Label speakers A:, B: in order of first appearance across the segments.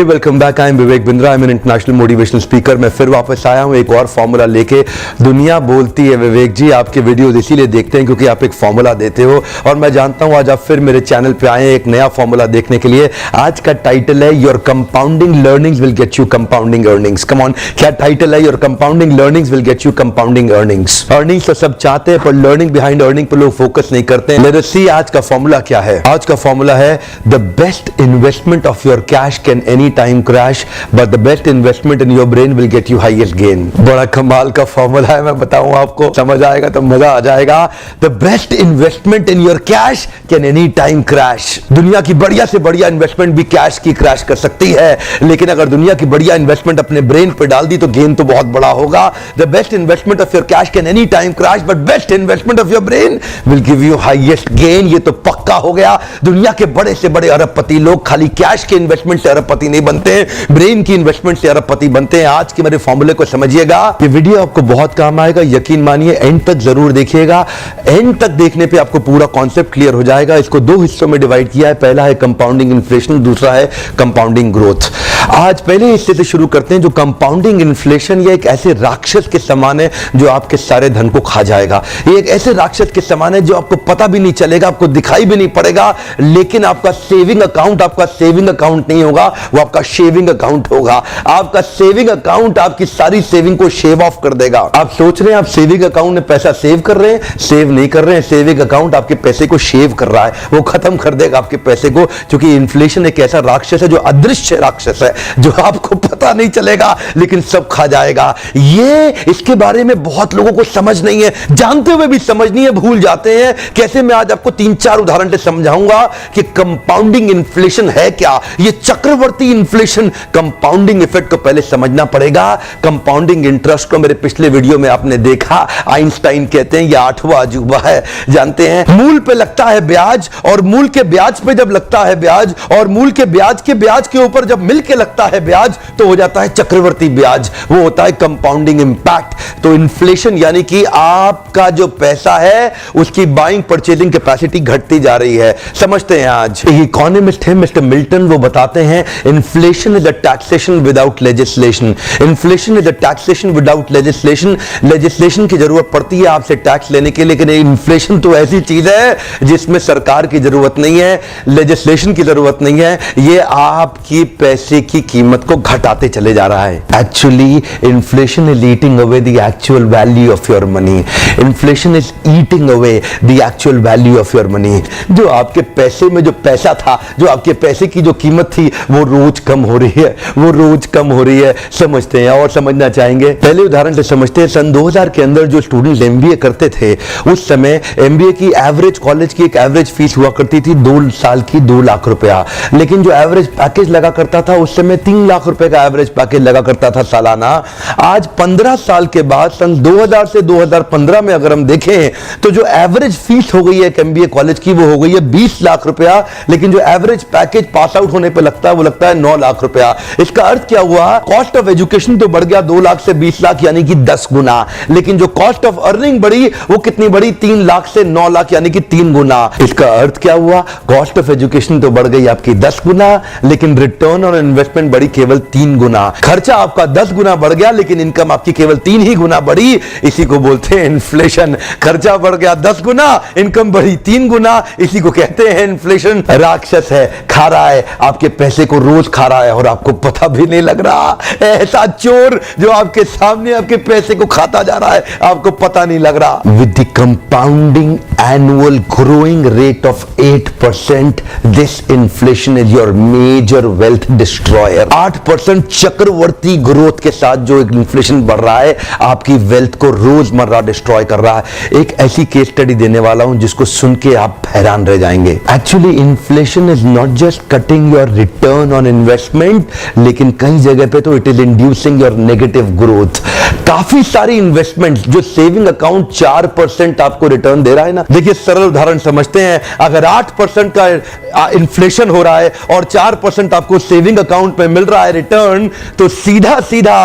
A: Welcome back. I am Vivek Bindra, I am an international motivational speaker. मैं फिर वापस आया हूं एक और फॉर्मूला लेके। दुनिया बोलती है विवेक जी आपके वीडियोस इसीलिए देखते हैं क्योंकि आप एक फॉर्मूला देते हो, और मैं जानता हूं आज आप फिर मेरे चैनल पे आए हैं एक नया फॉर्मूला देखने के लिए। आज का टाइटल है your compounding learnings will get you compounding earnings. Come on, क्या टाइटल है? Your compounding learnings will get you compounding earnings. Earnings तो सब चाहते हैं पर लर्निंग बिहाइंड अर्निंग पर लोग फोकस नहीं करते हैं। लेट अस सी आज का फॉर्मूला क्या है। आज का फॉर्मूला है the best investment of your cash can any time crash but the best investment in your brain will get you highest gain. बड़ा कमाल का फॉर्मूला है, मैं बताऊं आपको, समझ आएगा तो मजा आ जाएगा। The best investment in your cash can any time crash. दुनिया की बढ़िया से बढ़िया इन्वेस्टमेंट भी कैश की क्रैश कर सकती है, लेकिन अगर दुनिया की बढ़िया इन्वेस्टमेंट अपने ब्रेन पे डाल दी तो गेन तो बहुत बड़ा होगा। The best investment of your cash can any time crash but best investment of your brain will give you highest gain. ये तो पक्का हो गया। दुनिया के बड़े से बड़े अरबपति लोग खाली कैश के इन्वेस्टमेंट से अरबपति नहीं बनते हैं, ब्रेन की इन्वेस्टमेंट से अरबपति बनते हैं। आज के मेरे फॉर्मूले को समझिएगा, ये वीडियो आपको बहुत काम आएगा, यकीन मानिए। एंड तक जरूर देखिएगा, एंड तक देखने पे आपको पूरा कॉन्सेप्ट क्लियर हो जाएगा। इसको दो हिस्सों में डिवाइड किया है, पहला है कंपाउंडिंग इन्फ्लेशन, दूसरा है कंपाउंडिंग ग्रोथ। आज पहले हिस्से से शुरू करते हैं। जो कंपाउंडिंग इन्फ्लेशन ये एक ऐसे राक्षस के समान है जो आपके सारे धन को खा जाएगा। ये एक ऐसे राक्षस के समान है जो आपको पता भी नहीं चलेगा, आपको दिखाई भी नहीं पड़ेगा, लेकिन आपका सेविंग अकाउंट आपका सेविंग अकाउंट नहीं होगा, वो आपका शेविंग अकाउंट होगा। आपका सेविंग अकाउंट आपकी सारी सेविंग को शेव ऑफ कर देगा। आप सोच रहे हैं आप सेविंग अकाउंट में पैसा सेव कर रहे हैं, सेव नहीं कर रहे हैं। सेविंग अकाउंट आपके पैसे को शेव कर रहा है, वो खत्म कर देगा आपके पैसे को, क्योंकि इन्फ्लेशन एक ऐसा राक्षस है जो अदृश्य राक्षस है, जो आपको पता नहीं चलेगा लेकिन सब खा जाएगा। ये इसके बारे में बहुत लोगों को समझ नहीं है, जानते हुए भी समझ नहीं है, भूल जाते हैं। कैसे? मैं आज आपको 3-4 उदाहरण से समझाऊंगा कि कंपाउंडिंग इन्फ्लेशन है क्या। ये चक्रवर्ती इन्फ्लेशन, कंपाउंडिंग इफेक्ट को पहले समझना पड़ेगा। कंपाउंडिंग इंटरेस्ट को मेरे पिछले वीडियो में आपने देखा, आइंस्टाइन कहते हैं ये 8वां अजूबा है। जानते हैं मूल पे लगता है ब्याज, और मूल के ब्याज पे जब लगता है ब्याज, और मूल के ब्याज के ऊपर जब मिलके लगता है ब्याज, तो हो जाता है चक्रवर्ती ब्याज, वो होता है कंपाउंडिंग इंपैक्ट। तो इन्फ्लेशन यानी कि आपका जो पैसा है उसकी बाइंग परचेजिंग कैपेसिटी घटती जा रही है। समझते हैं आज एक इकोनॉमिस्ट है मिस्टर मिल्टन, वो बताते हैं inflation is a taxation without legislation. Inflation is a taxation without legislation. Legislation की जरूरत पड़ती है आपसे टैक्स लेने के, लेकिन इन्फ्लेशन तो ऐसी चीज है जिसमें सरकार की जरूरत नहीं है, लेजिस्लेशन की जरूरत नहीं है। ये आपकी पैसे की कीमत को घटाते चले जा रहा है। Actually inflation is eating away the actual value of your money. Inflation is eating away the actual value of your money. जो आपके पैसे में जो पैसा था, जो आपके पैसे की जो कीमत थी, वो रोज कम हो रही है, वो रोज कम हो रही है। समझते हैं और समझना चाहेंगे। पहले उदाहरण से समझते हैं। सन 2000 के अंदर जो स्टूडेंट एमबीए करते थे, उस समय एमबीए की एवरेज, कॉलेज की एक एवरेज फीस हुआ करती थी 2 साल की 2 लाख रुपया, लेकिन जो एवरेज पैकेज लगा करता था उस समय 3 लाख रुपए का एवरेज पैकेज लगा करता था सालाना। आज 15 साल के बाद सन 2000 से 2015 में अगर हम देखें तो जो एवरेज फीस हो गई है एमबीए कॉलेज की, वो हो गई है 20 लाख रुपया, लेकिन जो एवरेज पैकेज पास आउट होने पे लगता है वो लगता है 9 लाख रुपया। इसका अर्थ क्या हुआ? कॉस्ट ऑफ एजुकेशन तो बढ़ गया 2 लाख से 20 लाख यानी कि 10 गुना, लेकिन जो कॉस्ट ऑफ अर्निंग बढ़ी वो कितनी बढ़ी? 3 लाख से 9 लाख यानी कि 3 गुना। इसका अर्थ क्या हुआ? कॉस्ट ऑफ एजुकेशन तो बढ़ गई आपकी 10 गुना, लेकिन रिटर्न ऑन इन्वेस्टमेंट बढ़ी केवल 3 गुना। खर्चा आपका 10 गुना बढ़ गया, लेकिन इनकम आपकी केवल 3 ही गुना बढ़ी। इसी को बोलते हैं इन्फ्लेशन। खर्चा बढ़ गया 10 गुना, इनकम बढ़ी 3 गुना, इसी को कहते हैं इन्फ्लेशन। राक्षस है, खा रहा है आपके पैसे को, रोज खा रहा है और आपको पता भी नहीं लग रहा। ऐसा चोर जो आपके सामने आपके पैसे को खाता जा रहा है, आपको पता नहीं लग रहा। With the compounding annual growing rate of 8%, this inflation is your major wealth destroyer. 8% चक्रवर्ती ग्रोथ के साथ जो इन्फ्लेशन बढ़ रहा है, आपकी वेल्थ को रोजमर्रा डिस्ट्रॉय कर रहा है। एक ऐसी केस स्टडी देने वाला हूं जिसको सुन के आप हैरान रह जाएंगे। Actually inflation is not just cutting your return on investment, लेकिन कई जगह पे तो it is inducing your negative growth. काफी सारी इन्वेस्टमेंट जो सेविंग अकाउंट 4% आपको रिटर्न दे रहा है ना, देखिए सरल उदाहरण समझते हैं। अगर 8% का इन्फ्लेशन हो रहा है और 4% आपको सेविंग अकाउंट में मिल रहा है रिटर्न, तो सीधा सीधा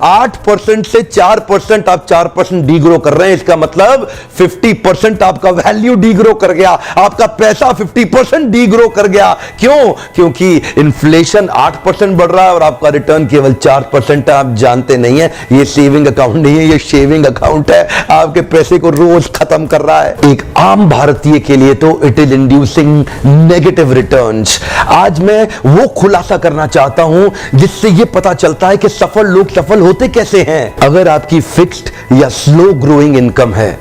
A: 8% से 4% आप 4% डीग्रो कर रहे हैं। इसका मतलब 50% आपका वैल्यू डीग्रो कर गया, आपका पैसा 50% डीग्रो कर गया। क्यों? क्योंकि इन्फ्लेशन इन्फ्लेशन 8% बढ़ रहा है और आपका रिटर्न केवल 4% है। आप जानते नहीं है ये सेविंग अकाउंट नहीं है, ये शेविंग अकाउंट है। आपके पैसे को रोज खत्म कर रहा है। एक आम भारतीय के लिए तो it is inducing negative returns. आज मैं वो खुलासा करना चाहता हूं जिससे ये पता चलता है कि सफल लोग सफल होते कैसे हैं। अगर आपकी फिक्स्ड या स्लो ग्रोइंग इनकम है,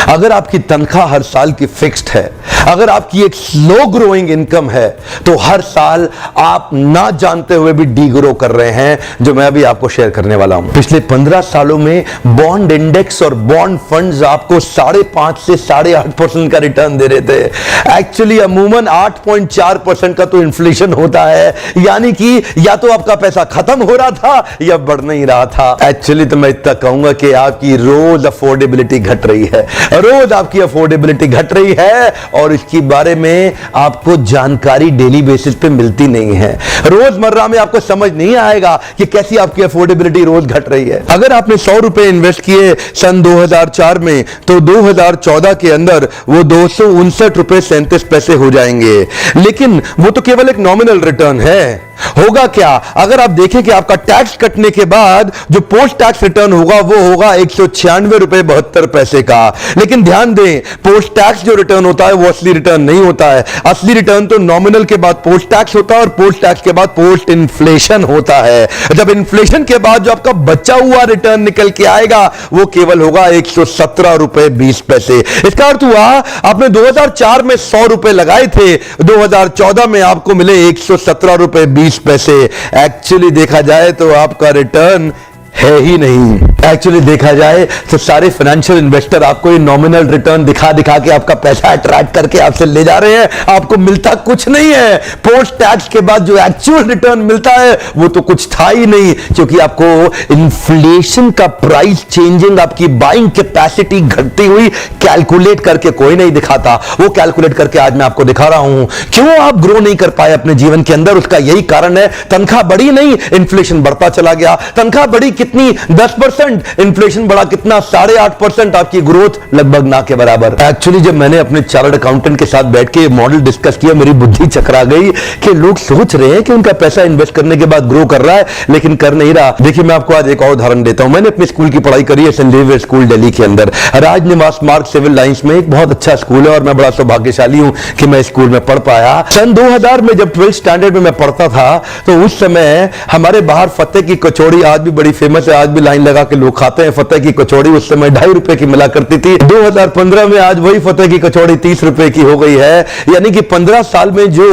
A: अगर आपकी तनख्वाह हर साल की फिक्स्ड है, अगर आपकी एक स्लो ग्रोइंग इनकम है, तो हर साल आप ना जानते हुए भी डी ग्रो कर रहे हैं, जो मैं अभी आपको शेयर करने वाला हूं। पिछले 15 सालों में बॉन्ड इंडेक्स और बॉन्ड फंड्स आपको 5.5 से 8.5% का रिटर्न दे रहे थे। एक्चुअली अमूमन 8.4% का तो इन्फ्लेशन होता है, यानी कि या तो आपका पैसा खत्म हो रहा था या बढ़ नहीं रहा था। एक्चुअली तो मैं इतना कहूंगा कि आपकी रोज अफोर्डेबिलिटी घट रही है, रोज आपकी अफोर्डेबिलिटी घट रही है और इसके बारे में आपको जानकारी डेली बेसिस पे मिलती नहीं है। रोजमर्रा में आपको समझ नहीं आएगा कि कैसी आपकी अफोर्डेबिलिटी रोज घट रही है। अगर आपने 100 रुपए इन्वेस्ट किए सन 2004 में, तो 2014 के अंदर वो 259 रुपए 37 पैसे हो जाएंगे। लेकिन वो तो केवल एक नॉमिनल रिटर्न है। होगा क्या अगर आप देखें कि आपका टैक्स कटने के बाद जो पोस्ट टैक्स रिटर्न होगा वो होगा 196 रुपए 72 पैसे का। लेकिन ध्यान दें, पोस्ट टैक्स जो रिटर्न होता है वो असली रिटर्न नहीं होता है। असली रिटर्न तो नॉमिनल के बाद पोस्ट टैक्स होता है और पोस्ट टैक्स के बाद पोस्ट इन्फ्लेशन होता है। जब इन्फ्लेशन के बाद जो आपका बचा हुआ रिटर्न निकल के आएगा वो केवल होगा 117 रुपए 20 पैसे। इसका अर्थ हुआ आपने 2004 में 100 रुपए लगाए थे, 2014 में आपको मिले 117 रुपए 20 पैसे। एक्चुअली देखा जाए तो आपका रिटर्न है ही नहीं। एक्चुअली देखा जाए तो सारे फाइनेंशियल इन्वेस्टर आपको ये नॉमिनल रिटर्न दिखा दिखा के आपका पैसा अट्रैक्ट करके आपसे ले जा रहे हैं। आपको मिलता कुछ नहीं है। पोस्ट टैक्स के बाद जो एक्चुअल रिटर्न मिलता है वो तो कुछ था ही नहीं, क्योंकि आपको इन्फ्लेशन का प्राइस चेंजिंग, आपकी बाइंग कैपेसिटी घटती हुई कैलकुलेट करके कोई नहीं दिखाता। वो कैलकुलेट करके आज मैं आपको दिखा रहा हूं। क्यों आप ग्रो नहीं कर पाए अपने जीवन के अंदर? उसका यही कारण है, तनख्वाह बढ़ी नहीं, इन्फ्लेशन बढ़ता चला गया। तनख्वाह बढ़ी कितनी? 10%। इन्फ्लेशन बढ़ा कितना? 8.5%। आपकी ग्रोथ लगभग ना के बराबर। एक्चुअली जब मैंने अपने चार्टर्ड अकाउंटेंट के साथ बैठ के मॉडल डिस्कस किया, मेरी बुद्धि चकरा गई कि लोग सोच रहे हैं कि उनका पैसा इन्वेस्ट करने के बाद ग्रो कर रहा है, लेकिन कर नहीं रहा। देखिए मैं आपको आज एक और उदाहरण देता हूं। मैंने अपने स्कूल की पढ़ाई करी है सेंट जेवियर स्कूल दिल्ली के अंदर, राजनिवास मार्ग सिविल लाइंस में। एक बहुत अच्छा स्कूल है और मैं बड़ा सौभाग्यशाली हूं कि मैं स्कूल में पढ़ पाया। सन 2000 में जब 12th स्टैंडर्ड में मैं पढ़ता था तो उस समय हमारे बाहर फतेह की कचौड़ी आज भी बड़ी फेमस है, आज भी लाइन लगा के लोग खाते हैं। फतेह की कचौड़ी उस समय 2.5 रुपए की मिला करती थी। 2015 में आज वही फतेह की कचौड़ी 30 रुपए की हो गई है। यानी कि 15 साल में जो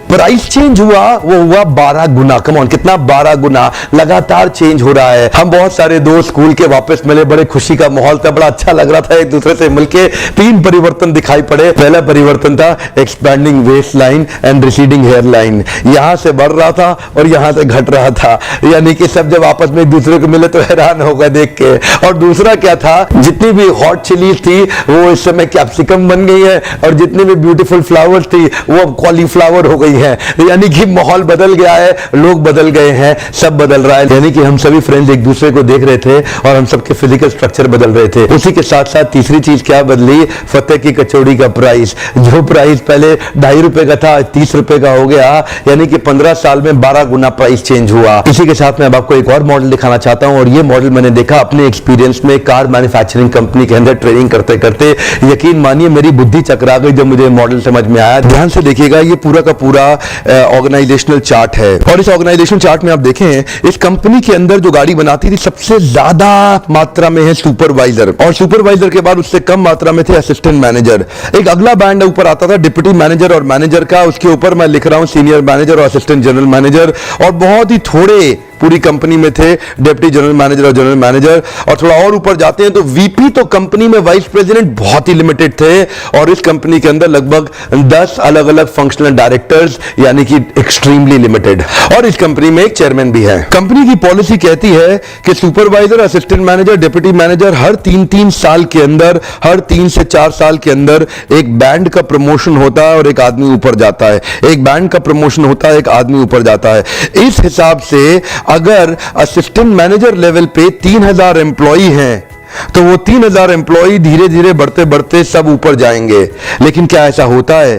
A: प्राइस चेंज हुआ वो हुआ 12 गुना। कम ऑन, कितना? 12 गुना लगातार चेंज हो रहा है। हम बहुत सारे दोस्त स्कूल के वापस मिले, बड़े खुशी का माहौल था, बड़ा अच्छा लग रहा था एक दूसरे से मिलके। 3 परिवर्तन दिखाई पड़े। पहला परिवर्तन था expanding waist line and receding hair line. यहां से बढ़ रहा था और यहां से घट रहा था। यानी कि सब जब आपस में एक दूसरे को मिले तो हैरान हो गए देख के। और दूसरा क्या था, जितनी भी हॉट चिलीज थी वो इस समय कैप्सिकम बन गई है और जितनी भी ब्यूटीफुल फ्लावर्स थी वो अब कॉलीफ्लावर हो गई है। यानी कि माहौल बदल गया है, लोग बदल गए हैं, सब बदल रहा है। यानी कि हम सभी फ्रेंड्स एक दूसरे को देख रहे थे और हम सबके फिजिकल स्ट्रक्चर बदल रहे थे। उसी के साथ साथ तीसरी चीज क्या बदली? फतेह की कचौड़ी का प्राइस। जो प्राइस पहले 2.5 रुपए का था 30 रुपए का हो गया। यानी कि 15 साल में 12 गुना प्राइस चेंज हुआ। इसी के साथ मैं अब आपको एक और मॉडल दिखाना चाहता हूं और ये मॉडल मैंने देखा अपने एक्सपीरियंस में कार मैन्युफैक्चरिंग कंपनी के अंदर ट्रेनिंग करते करते। यकीन मानिए मेरी बुद्धि चकरा गई जब मुझे मॉडल समझ में आया। ध्यान से देखिएगा, ये पूरा का पूरा ऑर्गेनाइजेशनल चार्ट है और इस ऑर्गेनाइजेशनल चार्ट में आप देखें इस कंपनी के अंदर जो गाड़ी बनाती थी सबसे ज्यादा मात्रा में है सुपरवाइजर, और सुपरवाइजर के बाद उससे कम मात्रा में थे असिस्टेंट मैनेजर। एक अगला बैंड ऊपर आता था डिप्टी मैनेजर और मैनेजर का, उसके ऊपर मैं लिख रहा हूं सीनियर मैनेजर और असिस्टेंट जनरल मैनेजर, और बहुत ही थोड़े पूरी कंपनी में थे डिप्टी जनरल मैनेजर और जनरल मैनेजर। और थोड़ा और ऊपर जाते हैं तो वीपी, तो कंपनी में वाइस प्रेसिडेंट बहुत ही लिमिटेड थे और इस कंपनी के अंदर लगभग 10 अलग अलग फंक्शनल डायरेक्टर्स, यानी कि एक्सट्रीमली लिमिटेड। और इस कंपनी में एक चेयरमैन भी है। कंपनी की पॉलिसी कहती है कि supervisor, assistant manager, deputy manager हर 3-3 साल के अंदर, हर 3 से 4 साल के अंदर एक बैंड का प्रमोशन होता है और एक आदमी ऊपर जाता है। एक बैंड का प्रमोशन होता है, एक आदमी ऊपर जाता है। इस हिसाब से अगर असिस्टेंट मैनेजर लेवल पे 3000 एम्प्लॉई हैं तो वो 3000 एम्प्लॉई धीरे धीरे बढ़ते बढ़ते सब ऊपर जाएंगे। लेकिन क्या ऐसा होता है?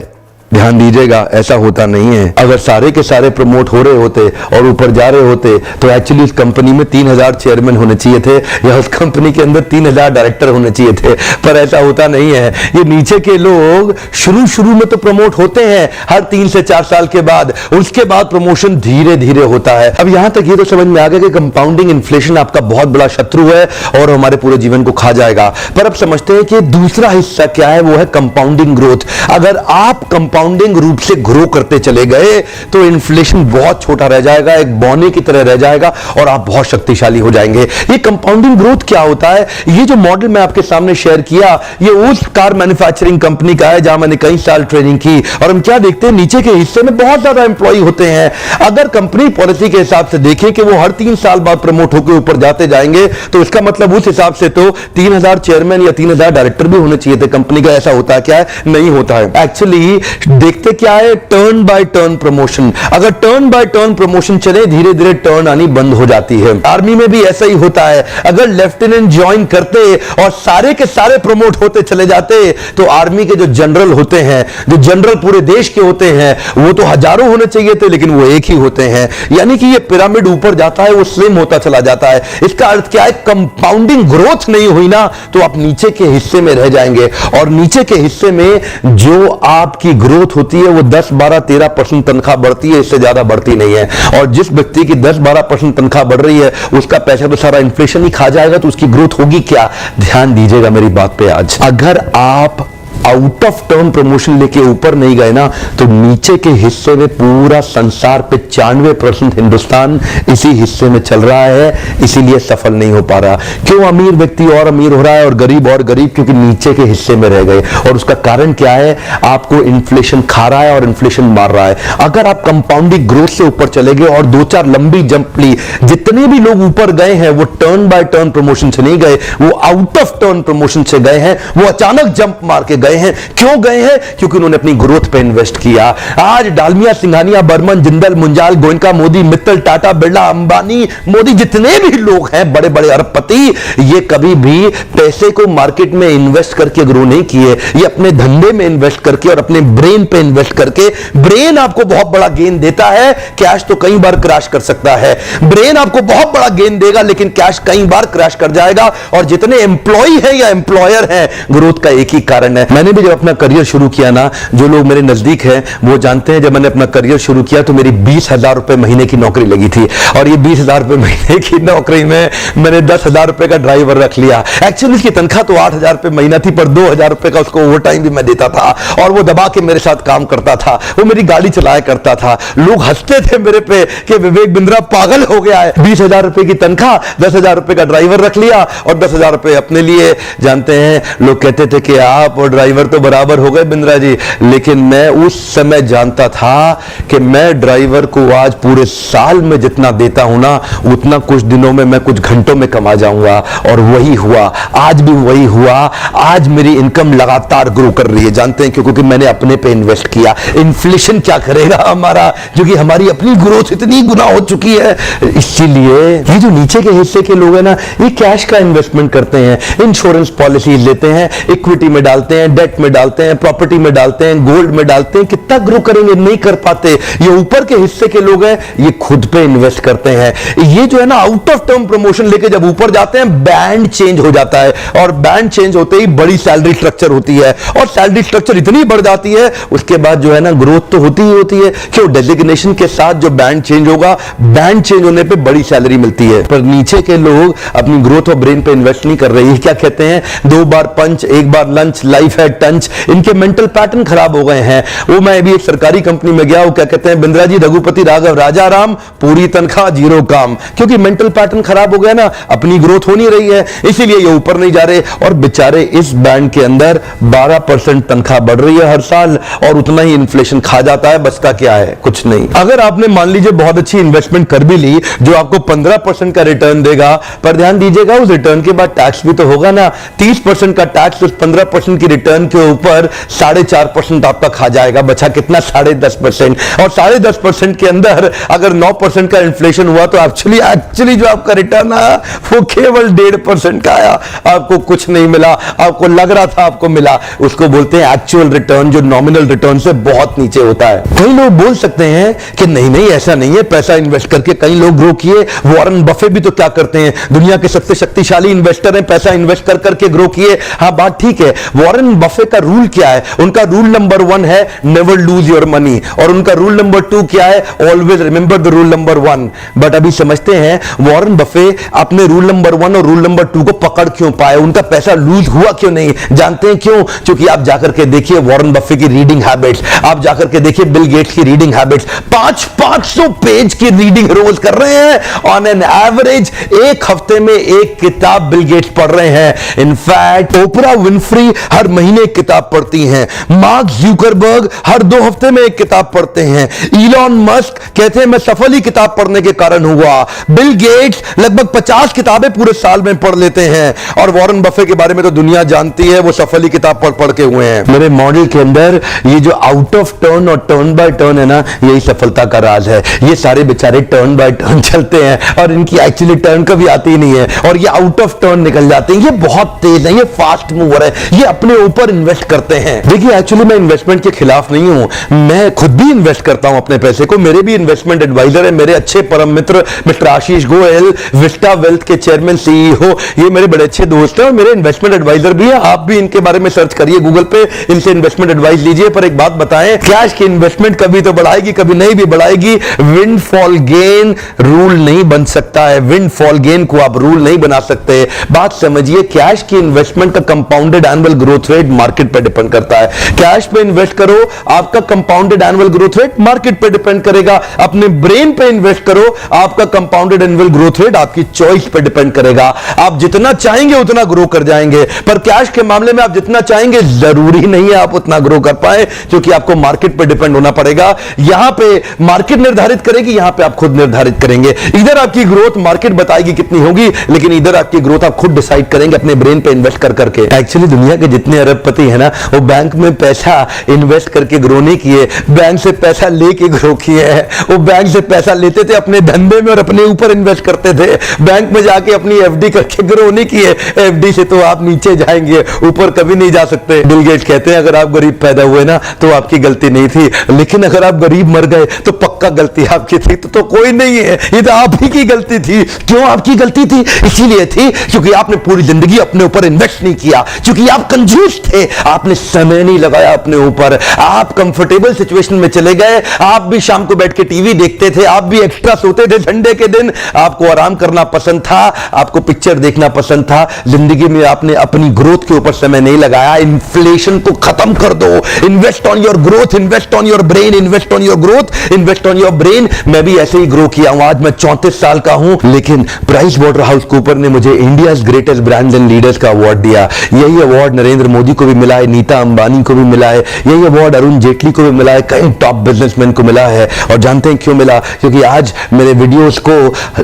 A: ध्यान दीजिएगा, ऐसा होता नहीं है। अगर सारे के सारे प्रमोट हो रहे होते और ऊपर जा रहे होते तो एक्चुअली उस कंपनी में 3000 चेयरमैन होने चाहिए थे या उस कंपनी के अंदर 3000 डायरेक्टर होने चाहिए थे, पर ऐसा होता नहीं है। ये नीचे के लोग शुरू में तो प्रमोट होते हैं हर 3 से 4 साल के बाद, उसके बाद प्रमोशन धीरे धीरे होता है। अब यहां तक ये तो समझ में आ गया कि कंपाउंडिंग इन्फ्लेशन आपका बहुत बड़ा शत्रु है और हमारे पूरे जीवन को खा जाएगा। पर अब समझते हैं कि दूसरा हिस्सा क्या है, वो है कंपाउंडिंग ग्रोथ। अगर आप कंपाउंडिंग रूप से ग्रो करते चले गए तो इन्फ्लेशन बहुत छोटा रह जाएगा, एक बौने की तरह रह जाएगा और आप बहुत शक्तिशाली हो जाएंगे। ये कंपाउंडिंग ग्रोथ क्या होता है? ये जो मॉडल मैं आपके सामने शेयर किया, ये उस कार मैन्युफैक्चरिंग कंपनी का है जहां मैंने कई साल ट्रेनिंग की, और हम क्या देखते हैं, नीचे के हिस्से में बहुत ज्यादा एम्प्लॉय होते हैं। अगर कंपनी पॉलिसी के हिसाब से देखें कि वो हर 3 साल बाद प्रमोट होकर ऊपर जाते जाएंगे, तो इसका मतलब उस हिसाब से तो 3000 चेयरमैन या 3000 डायरेक्टर भी होने चाहिए थे कंपनी का। ऐसा होता है क्या है? नहीं होता है। एक्चुअली देखते क्या है, टर्न बाय टर्न प्रमोशन। अगर टर्न बाय टर्न प्रमोशन चले, धीरे धीरे टर्न आनी बंद हो जाती है। आर्मी में भी ऐसा ही होता है। अगर लेफ्टिनेंट ज्वाइन करते और सारे के सारे प्रमोट होते चले जाते तो आर्मी के जो जनरल होते हैं, जो जनरल पूरे देश के होते हैं, वो तो हजारों होने चाहिए थे लेकिन वो एक ही होते हैं। यानी कि ये पिरामिड ऊपर जाता है, वो स्लिम होता चला जाता है। इसका अर्थ क्या है? कंपाउंडिंग ग्रोथ नहीं हुई ना तो आप नीचे के हिस्से में रह जाएंगे, और नीचे के हिस्से में जो आपकी ग्रोथ होती है वो 10, 12, 13% तनख्वाह बढ़ती है, इससे ज्यादा बढ़ती नहीं है। और जिस व्यक्ति की 10, 12% तनख्वाह बढ़ रही है उसका पैसा तो सारा इन्फ्लेशन ही खा जाएगा, तो उसकी ग्रोथ होगी क्या? ध्यान दीजिएगा मेरी बात पे। आज अगर आप आउट ऑफ टर्न प्रमोशन लेके ऊपर नहीं गए ना तो नीचे के हिस्से में पूरा संसार पे 95% हिंदुस्तान इसी हिस्से में चल रहा है, इसीलिए सफल नहीं हो पा रहा। क्यों? अमीर व्यक्ति और अमीर हो रहा है और गरीब, क्योंकि नीचे के हिस्से में रह गए। और उसका कारण क्या है? आपको इन्फ्लेशन खा रहा है और इन्फ्लेशन मार रहा है। अगर आप कंपाउंडिंग ग्रोथ से ऊपर चले गए और 2-4 लंबी जंप ली, जितने भी लोग ऊपर गए हैं वो टर्न बाय टर्न प्रमोशन से नहीं गए, वो आउट ऑफ टर्न प्रमोशन से गए हैं, वो अचानक जंप मार के गए हैं। क्यों गए हैं? क्योंकि उन्होंने अपनी ग्रोथ पे इन्वेस्ट किया। आज डालमिया, सिंघानिया, बर्मन, जिंदल, मुंजाल, गोयनका, मोदी, मित्तल, टाटा, बिरला, अंबानी, मोदी, जितने भी लोग हैं बड़े बड़े अरबपति, ये कभी भी पैसे को मार्केट में इन्वेस्ट करके ग्रो नहीं किए। ये अपने धंधे में इन्वेस्ट करके और अपने ब्रेन पे इन्वेस्ट करके। ब्रेन आपको बहुत बड़ा गेन देता है, कैश तो कई बार क्रैश कर सकता है। ब्रेन आपको बहुत बड़ा गेन देगा लेकिन कैश कई बार क्रैश कर जाएगा। और जितने एम्प्लॉय हैं या एम्प्लॉयर हैं, ग्रोथ का एक ही कारण है। मैंने भी जब अपना करियर शुरू किया ना, जो लोग मेरे नजदीक हैं वो जानते हैं, जब मैंने अपना करियर शुरू किया तो मेरी 20,000 रुपए महीने की नौकरी लगी थी। और ये 20,000 रुपए महीने की नौकरी में मैंने 10,000 रुपए का ड्राइवर रख लिया। एक्चुअली उसकी तनख्वाह तो 8,000 रुपए महीना थी, पर 2,000 रुपए का उसको ओवर टाइम भी मैं देता था और वो दबा के मेरे साथ काम करता था, वो मेरी गाड़ी चलाया करता था। लोग हंसते थे मेरे पे कि विवेक बिंद्रा पागल हो गया है, 20,000 रुपए की तनख्वाह, 10,000 रुपए का ड्राइवर रख लिया और 10,000 रुपए अपने लिए। जानते हैं, लोग कहते थे कि आप और ड्राइवर तो बराबर हो गए बिंद्रा जी, लेकिन मैं उस समय जानता था कि मैं ड्राइवर को आज पूरे साल में जितना देता हूं ना, उतना कुछ दिनों में मैं कुछ घंटों में कमा जाऊंगा। और वही हुआ, आज भी वही हुआ। आज मेरी इनकम लगातार ग्रो कर रही है। जानते हैं क्यों? क्योंकि मैंने अपने पे इन्वेस्ट किया। इन्फ्लेशन क्या करेगा हमारा, क्योंकि हमारी अपनी ग्रोथ इतनी गुना हो चुकी है। इसीलिए ये जो नीचे के हिस्से के लोग हैं ना, ये कैश का इन्वेस्टमेंट करते हैं, इंश्योरेंस पॉलिसी लेते हैं, इक्विटी में डालते हैं, डेट में डालते हैं, प्रॉपर्टी में डालते हैं, गोल्ड में डालते हैं। कितना ग्रो करेंगे? नहीं कर पाते। ये ऊपर के हिस्से के लोग हैं, ये खुद पे इन्वेस्ट करते हैं। ये जो है ना, आउट ऑफ टर्म प्रमोशन लेके जब ऊपर जाते हैं, बैंड चेंज हो जाता है और बैंड चेंज होते ही बड़ी सैलरी स्ट्रक्चर होती है और सैलरी स्ट्रक्चर इतनी बढ़ जाती है, उसके बाद जो है ना ग्रोथ तो होती ही होती है। क्यों? डेजिग्नेशन के साथ जो बैंड चेंज होगा, बैंड चेंज होने पे बड़ी सैलरी मिलती है। पर नीचे के लोग अपनी ग्रोथ और ब्रेन पे इन्वेस्ट नहीं कर रहे हैं। क्या कहते हैं? 2 बार पंच, 1 बार लंच, लाइफ है टंच। इनके मेंटल पैटर्न खराब हो गए हैं। वो मैं भी एक सरकारी कंपनी में गया, वो क्या कहते हैं, बिंद्रा जी, रघुपति राघव राजा राम, पूरी तनख्वाह, जीरो काम। क्योंकि मेंटल पैटर्न खराब हो गया ना, अपनी ग्रोथ हो नहीं रही है, इसीलिए ये ऊपर नहीं जा रहे। और बेचारे इस बैंड के अंदर 12% तनख्वाह बढ़ रही है हर साल और उतना ही इन्फ्लेशन खा जाता है। बचता क्या है? कुछ नहीं। अगर आपने मान लीजिए बहुत अच्छी इन्वेस्टमेंट कर भी ली जो आपको 15% का रिटर्न देगा, पर ध्यान दीजिएगा उस रिटर्न के बाद टैक्स भी तो होगा ना। 30% का टैक्स उस 15% की रिटर्न रिटर्न के ऊपर 4.5% आपका खा जाएगा, बचा कितना 10.5%। और 10.5% के अंदर अगर 9% का इन्फ्लेशन हुआ तो एक्चुअली जो आपका रिटर्न आया वो केवल 1.5% का आया। आपको कुछ नहीं मिला, आपको लग रहा था आपको मिला। उसको बोलते हैं एक्चुअल रिटर्न, जो नॉमिनल रिटर्न से बहुत नीचे होता है। कई लोग बोल सकते हैं कि नहीं ऐसा नहीं है, पैसा इन्वेस्ट करके कई लोग ग्रो किए। वॉरेन बफे भी तो क्या करते हैं, दुनिया के सबसे शक्तिशाली इन्वेस्टर हैं, पैसा इन्वेस्ट कर करके ग्रो किए। हाँ, बात ठीक है। वॉरेन बफे का रूल क्या है? उनका रूल नंबर 1 है नेवर लूज योर मनी, और उनका रूल नंबर 2 क्या है? Always remember the rule number 1। But अभी समझते हैं वॉरेन बफे अपने रूल नंबर 1 और रूल नंबर 2 को पकड़ क्यों पाए, उनका पैसा लूज हुआ क्यों नहीं? जानते हैं क्यों? क्योंकि आप जाकर के देखिए वॉरेन बफे की रीडिंग हैबिट्स, आप जाकर के देखिए बिल गेट्स की रीडिंग हैबिट्स। 500 पेज की रीडिंग रोज कर रहे हैं। ऑन एन एवरेज एक हफ्ते में एक किताब बिल गेट्स पढ़ रहे हैं। इनफैक्ट ओपरा विनफ्री हर महीने एक किताब पढ़ती हैं। मार्क ज़ुकरबर्ग हर 2 हफ्ते में एक किताब पढ़ते हैं। इलॉन मस्क कहते हैं मैं सफल ही किताब पढ़ने के कारण हुआ। बिल गेट्स लगभग 50 किताबें पूरे साल में पढ़ लेते हैं। और वॉरेन बफे के बारे में तो दुनिया जानती है, वो सफल ही किताब पढ़ के हुए हैं। मेरे मॉडल के अंदर ये जो आउट ऑफ टर्न और टर्न बाय टर्न है ना, यही सफलता का राज है। ये सारे बेचारे टर्न बाय टर्न चलते हैं और इनकी एक्चुअली टर्न कभी आती नहीं है, और ये आउट ऑफ टर्न निकल जाते हैं। ये बहुत तेज है, ये फास्ट मूवर है, ये अपने ऊपर इन्वेस्ट करते हैं। देखिए एक्चुअली मैं इन्वेस्टमेंट के खिलाफ नहीं हूं, मैं खुद भी इन्वेस्ट करता हूं अपने पैसे को। मेरे भी इन्वेस्टमेंट एडवाइजर है, मेरे अच्छे परम मित्र mister Ashish Goyal, Vista wealth के चेयरमैन CEO, ये मेरे बड़े अच्छे दोस्त हैं और मेरे इन्वेस्टमेंट एडवाइजर भी है। आप भी इनके बारे में सर्च करिए गूगल पे, इनसे इन्वेस्टमेंट एडवाइस लीजिए। पर एक बात बताएं, कैश की इन्वेस्टमेंट कभी तो बढ़ाएगी, कभी नहीं भी बढ़ाएगी। विंडफॉल गेन रूल नहीं बन सकता है, विंडफॉल गेन को आप रूल नहीं बना सकते। बात समझिए, कैश की इन्वेस्टमेंट का compounded annual growth rate market पे डिपेंड करता है। कैश पे इन्वेस्ट करो, आपका compounded annual growth rate market पे डिपेंड करेगा। अपने ब्रेन पे इन्वेस्ट करो, आपका कंपाउंडेड एनुअल ग्रोथ रेट आपकी चॉइस पे डिपेंड करेगा। आप जितना चाहेंगे उतना ग्रो कर जाएंगे, पर कैश के मामले में आप जितना चाहेंगे जरूरी नहीं है आप उतना ग्रो कर पाए, क्योंकि आपको मार्केट पे डिपेंड होना पड़ेगा। यहां पे मार्केट निर्धारित करेगी, यहां पे आप खुद निर्धारित करेंगे। इधर आपकी ग्रोथ मार्केट बताएगी कितनी होगी, लेकिन इधर आपकी ग्रोथ आप खुद डिसाइड करेंगे अपने ब्रेन पे इन्वेस्ट कर करके। एक्चुअली दुनिया के जितने अरबपति हैं ना, वो बैंक में पैसा इन्वेस्ट करके ग्रो नहीं किए, बैंक से पैसा लेके ग्रो किए हैं। वो बैंक से पैसा लेते थे अपने धंधे में और अपने ऊपर इन्वेस्ट करते थे। बैंक में जाके अपनी FD करके ग्रो नहीं किए। FD से तो आप नीचे जाएंगे, ऊपर कभी नहीं जा सकते। बिल गेट्स कहते हैं अगर आप गरीब पैदा हुए ना तो आपकी गलती नहीं थी, लेकिन अगर आप गरीब मर गए तो पक्का गलती आपकी थी। तो कोई नहीं है, ये तो आप ही की गलती थी। क्यों आपकी गलती थी? इसीलिए थी क्योंकि आपने पूरी जिंदगी अपने ऊपर इन्वेस्ट नहीं किया, क्योंकि आप कंजूस थे, आपने समय नहीं लगाया अपने ऊपर। आप कंफर्टेबल सिचुएशन में चले गए, आप भी शाम को बैठ के टीवी देखते थे, आप भी एक्स्ट्रा सोते थे संडे के दिन, आपको आराम करना पसंद था, आपको पिक्चर देखना पसंद था। जिंदगी में आपने अपनी ग्रोथ के ऊपर समय नहीं लगाया। इन्फ्लेशन को खत्म कर दो, invest on your growth, invest on your brain, invest on your growth, invest on your brain. मैं भी ऐसे ही ग्रो किया हूं, आज मैं 34 साल का हूं, लेकिन प्राइस वाटर हाउस कूपर ने मुझे India greatest brands and leaders का अवार्ड दिया। यही अवार्ड नरेंद्र मोदी को भी मिला है, नीता अंबानी को भी मिला है, यही अवार्ड अरुण जेटली को भी मिला है, कई टॉप बिजनेसमैन को मिला है। और जानते हैं क्यों मिला? क्योंकि आज मेरे वीडियोस को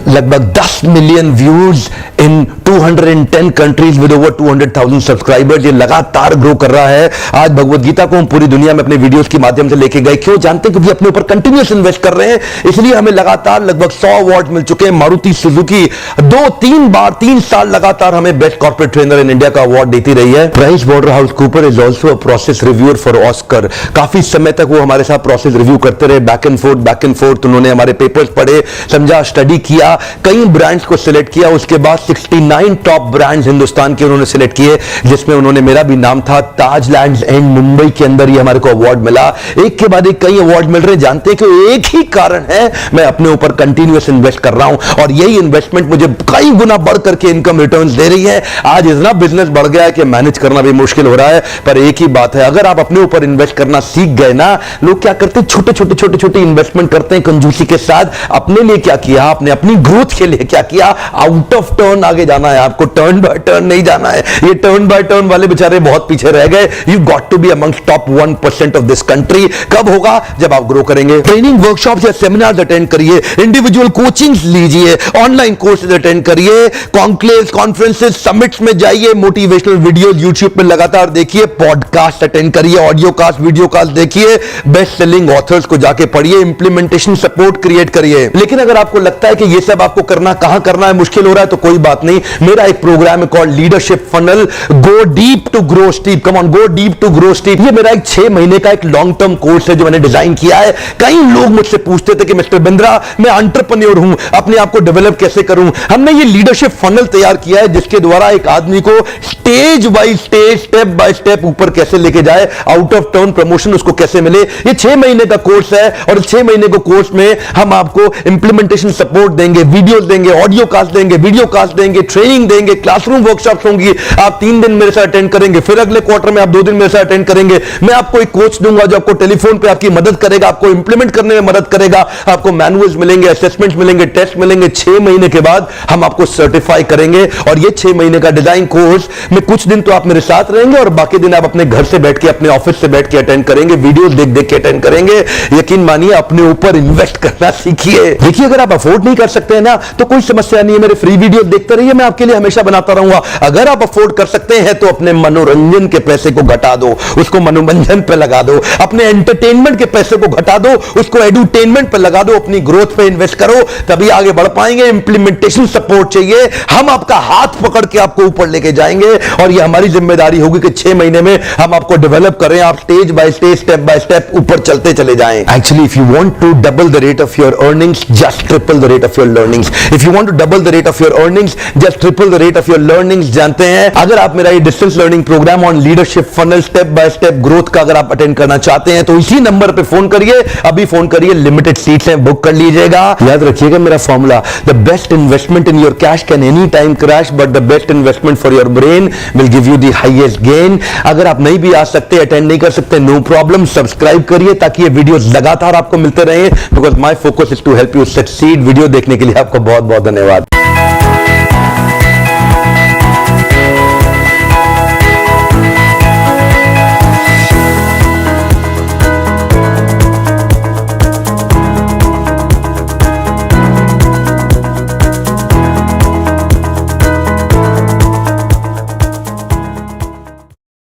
A: लगभग 10 million views in 210 countries with over 200,000 subscribers, ये लगातार ग्रो कर रहा है। आज भगवत गीता को हम पूरी दुनिया में अपने वीडियोस के माध्यम से लेके गए। क्यों? जानते हैं क्योंकि अपने ऊपर कंटिन्यूअस इन्वेस्ट कर रहे हैं, इसलिए हमें लगातार लगभग 100 अवार्ड मिल चुके हैं। मारुति सुजुकी 2-3 बार 3 साल लगातार हमें best corporate trainer in India का अवार्ड देती रही है। Price water house Cooper is also a process reviewer for Oscar. काफी समय तक वो हमारे साथ प्रोसेस रिव्यू करते रहे, बैक एंड फोर्थ। उन्होंने हमारे पेपर्स पढ़े, समझा, स्टडी किया, कई ब्रांड्स को सिलेक्ट किया। उसके बाद 69 टॉप ब्रांड्स हिंदुस्तान के उन्होंने सिलेक्ट किए, जिसमें उन्होंने मेरा भी नाम था। ताजलैंड्स एंड मुंबई के अंदर ये हमारे को अवार्ड मिला। एक के बाद एक कई अवार्ड मिल रहे हैं। जानते हैं कि एक ही कारण है, मैं अपने ऊपर कंटिन्यूअस इन्वेस्ट कर रहा हूं, और यही इन्वेस्टमेंट मुझे कई गुना बढ़ करके इनकम रिटर्न्स दे रही है। आज इतना बिजनेस बढ़ गया है कि मैनेज करना भी मुश्किल हो रहा है। पर एक ही बात है, अगर आप अपने ऊपर इन्वेस्ट करना सीख गए ना, लोग क्या करते हैं, छोटे इन्वेस्टमेंट करते हैं कंजूसी के साथ। अपने लिए क्या किया आपने? अपनी ग्रोथ के लिए क्या किया? आउट ऑफ टर्न आगे जाना है आपको, टर्न बाय टर्न नहीं जाना है। ये टर्न बाय टर्न वाले बेचारे बहुत पीछे रह गए। You got to be amongst top 1% of this country. कब होगा? जब आप ग्रो करेंगे। ट्रेनिंग वर्कशॉप या सेमिनार अटेंड करिए, इंडिविजुअल कोचिंग्स लीजिए, ऑनलाइन कोर्सेज अटेंड करिए, कॉन्क्लेव्स, कॉन्फ्रेंसेस, समिट्स में जाइए, मोटिवेशनल वीडियोस यूट्यूब पे लगातार लगातार देखिए, पॉडकास्ट अटेंड करिए, ऑडियो कास्ट, वीडियो कास्ट देखिए, बेस्ट सेलिंग ऑथर्स को जाके पढ़िए, इंप्लीमेंटेशन सपोर्ट क्रिएट करिए। लेकिन अगर आपको लगता है कि ये सब आपको कहां करना है, मुश्किल हो रहा है, तो कोई बात नहीं, मेरा एक प्रोग्राम है called leadership funnel, go deep to grow steep. Come on, go deep to grow steep. ये मेरा एक 6 महीने का एक लॉन्ग टर्म कोर्स है जो मैंने डिजाइन किया है। कई लोग मुझसे पूछते थे कि मिस्टर बिंद्रा, मैं एंटरप्रेन्योर हूं, अपने आप को डेवलप कैसे करूं। हमने ये लीडरशिप फनल तैयार किया है जिसके द्वारा एक आदमी को stage by stage, step by step ऊपर कैसे लेके जाए, आउट ऑफ टर्न प्रमोशन उसको कैसे मिले। ये 6 महीने का कोर्स है और 6 महीने को कोर्स में हम आपको इंप्लीमेंटेशन सपोर्ट देंगे, वीडियोस देंगे, ऑडियो कास्ट देंगे, वीडियो कास्ट देंगे, ट्रेनिंग देंगे, क्लासरूम वर्कशॉप्स होंगी। आप 3 दिन मेरे साथ अटेंड करेंगे, फिर अगले क्वार्टर में आप 2 दिन मेरे साथ अटेंड करेंगे। मैं आपको एक कोच दूंगा जो आपको टेलीफोन पे आपकी मदद करेगा, आपको इंप्लीमेंट करने में मदद करेगा, आपको मैनुअल्स मिलेंगे, असेसमेंट्स मिलेंगे, टेस्ट मिलेंगे। 6 महीने के बाद हम आपको सर्टिफाई करेंगे और ये 6 महीने का डिजाइन कोर्स में कुछ दिन तो आप मेरे साथ रहेंगे और बाकी दिन आप अपने घर से बैठ के, अपने ऑफिस से बैठ के अटेंड करेंगे, वीडियो देख देख के अटेंड करेंगे। यकीन मानिए, अपने ऊपर इन्वेस्ट करना सीखिए। देखिए, अगर आप अफोर्ड नहीं कर सकते हैं ना, तो कोई समस्या नहीं है, मेरे फ्री वीडियो देखते रहिए, मैं आपके लिए हमेशा बनाता रहूंगा। अगर आप अफोर्ड कर सकते हैं तो अपने मनोरंजन के पैसे को घटा दो, उसको मनोरंजन पे लगा दो। अपने एंटरटेनमेंट के पैसे को घटा दो, उसको एडुटेनमेंट पे लगा दो, अपनी ग्रोथ पे इन्वेस्ट करो, तभी आगे बढ़ पाएंगे। इंप्लीमेंटेशन सपोर्ट चाहिए, हम आपका हाथ पकड़ के आपको ऊपर लेके जाएंगे और यह हमारी जिम्मेदारी होगी कि 6 महीने में हम आपको डेवलप करें, आप stage by stage, step by step ऊपर चलते चले जाएं। Actually if you want to double the rate of your earnings, just triple the rate of your learnings. If you want to double the rate of your earnings, just triple the rate of your learnings. जानते हैं, अगर आप मेरा ये distance learning program on leadership funnel, step by step growth का अगर आप attend करना चाहते हैं तो इसी नंबर पे फोन करिए, अभी फोन करिए, लिमिटेड सीट्स हैं, बुक कर लीजिएगा। याद रखिएगा मेरा formula, the best investment in your cash can any time crash, but the best investment for your brain will give you the highest gain. अगर आप नहीं भी आ सकते, अटेंड नहीं कर सकते, नो प्रॉब्लम, सब्सक्राइब करिए ताकि ये वीडियोस लगातार आपको मिलते रहे, because my focus is to help you succeed. Video देखने के लिए आपको बहुत बहुत धन्यवाद।